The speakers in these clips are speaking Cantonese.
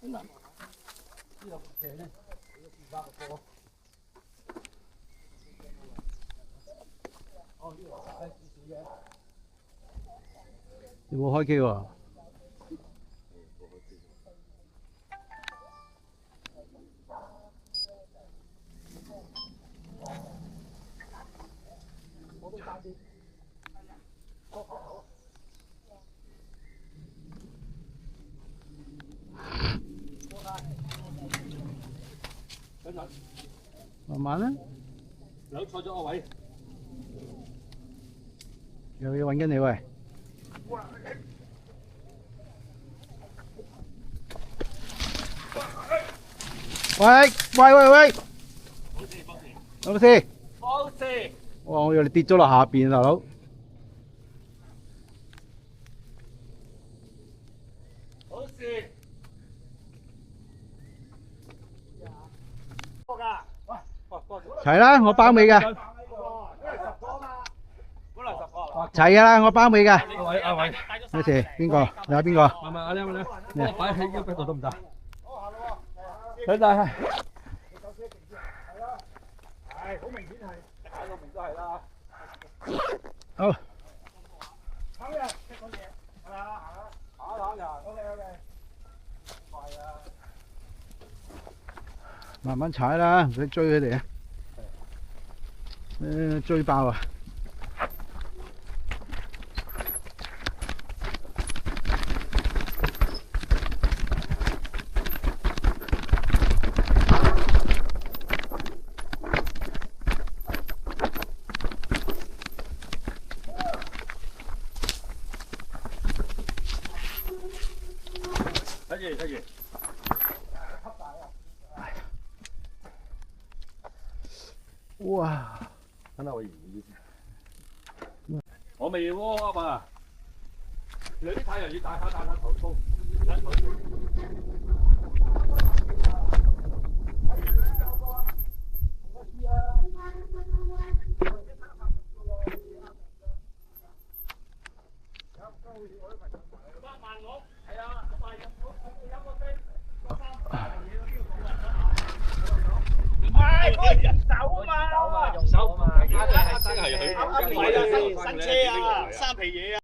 呢度斜咧，200個波。哦，呢度少少嘅。有冇開機喎？我都揸啲。慢慢啦。兩錯咗個位。有嘢揾緊你喂。喂！冇事。哇！我以為你跌咗落下邊，大佬。冇事。齊啦，我包尾㗎。齊㗎啦，我包尾㗎。阿偉，咩事？邊個？你係邊個？阿靚，我擺喺呢度得唔得？睇大係。係，好明顯係，睇到明都係啦。好。行嘅，識講嘢，係咪啊？行啊，OK。快啊！慢慢踩啦，唔使追佢哋啊。追爆啊！睇住。哇！睇下我熱唔熱？我未warm up啊！你啲太陽要大下頭痛，人手啊嘛，用手啊嘛，真係佢新車啊，三皮嘢啊。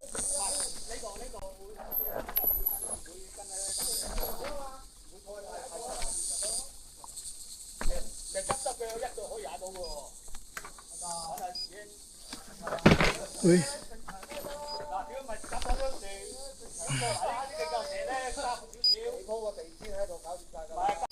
其實急得佢有一度可以踩到嘅喎。喂。嗱，如果唔係急到嗰時，搶過嚟呢啲舊嘢咧，加少少，你鋪個地氈喺度搞掂曬㗎。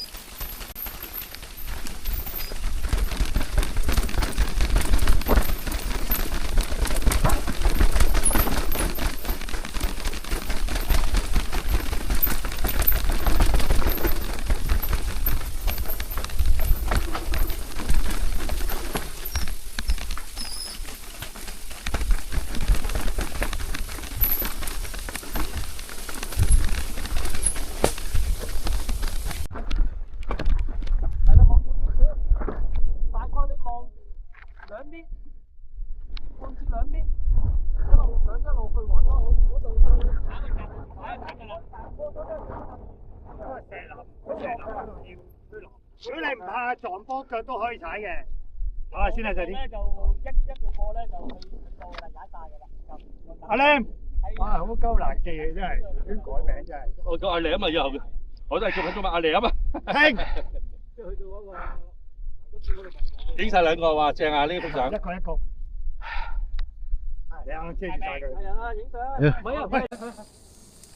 如果你唔怕撞波腳都可以踩嘅。好啊，先啊，細啲。咧就一個波咧就去到嚟踩晒㗎啦。阿靚，哇，好鳩難記啊，真係亂改名真係。我叫阿靚啊嘛，以後我都係叫佢做乜阿靚啊嘛。聽。即係去到嗰個影晒兩個話正啊！呢幅相。一個。你啱啱遮住晒佢。係啊，影相。唔係啊，喂。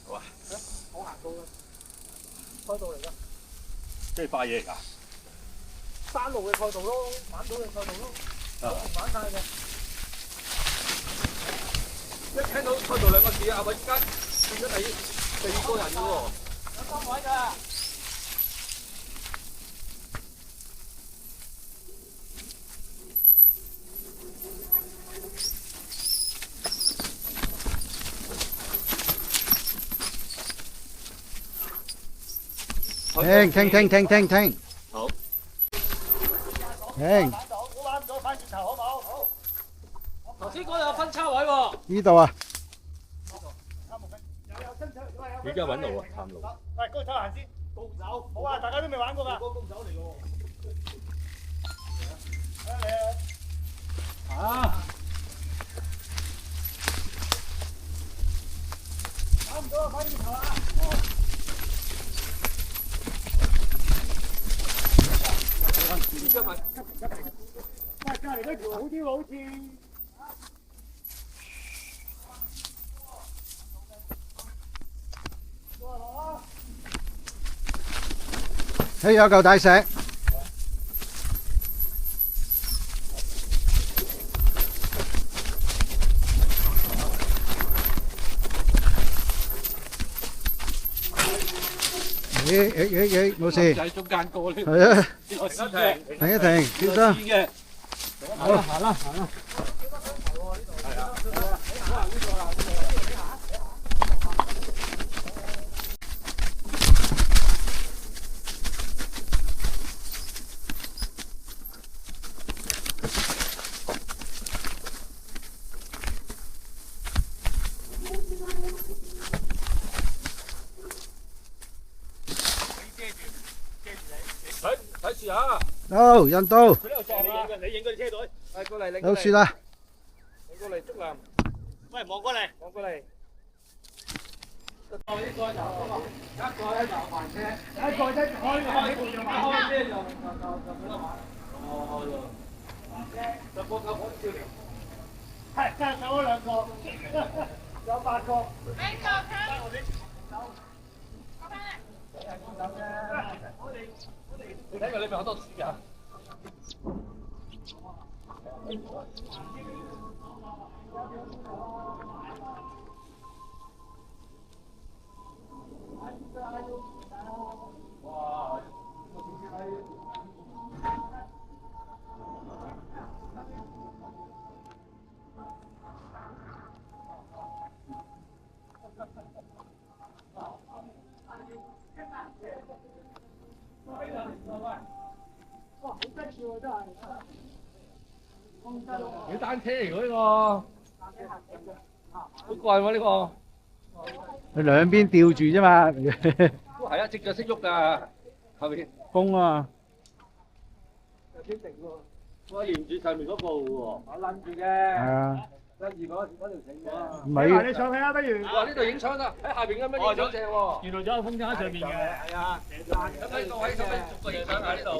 好啊。我行到啦。開到嚟㗎。即係塊嘢嚟㗎。山路嘅賽道咯，玩到嘅賽道咯，玩晒嘅。一聽到賽道兩個字，阿偉間變咗第二個人嘅喎。有3位㗎。停。好。停。我玩唔到，翻轉頭好唔好？好。頭先嗰度有分叉位喎。呢度啊。有分叉。而家揾路啊，探路。喂，高手行先。高手。好啊，大家都未玩過㗎。高手嚟㗎喎。啊！差唔多啦，快啲頭啦！喂，隔離嗰條好啲喎，好似。嘿，有嚿大石。咦，冇事。喺中間過呢。係啊，停停一停，小心。好啦，行啦，行啦。睇住啊！到，人到。佢呢度撞啊！你影嗰啲車隊。係過嚟，你有樹啦。你過嚟捉啦！喂，望過嚟，望過嚟。呢個就一個咧就慢車，一個開呢部就玩開車就冇得玩。哦，就播夠好笑。係，真係走咗兩個，有8個。你睇佢裏面好多樹㗎。哇！哇，好得意喎，真係。你單車嚟㗎呢個，好怪喎呢個。佢兩邊吊住啫嘛。都係啊，隻腳識喐㗎，後邊。風啊！有啲定喎。我沿住上面嗰個喎。我攆住嘅。係啊。攆住嗰條繩喎。唔你係。上去啊，不如。哇！呢度影相啊，喺下邊咁樣影相正喎。原來仲有風箏喺上面嘅。係啊，咁呢個位使唔使逐個影相啊？呢度？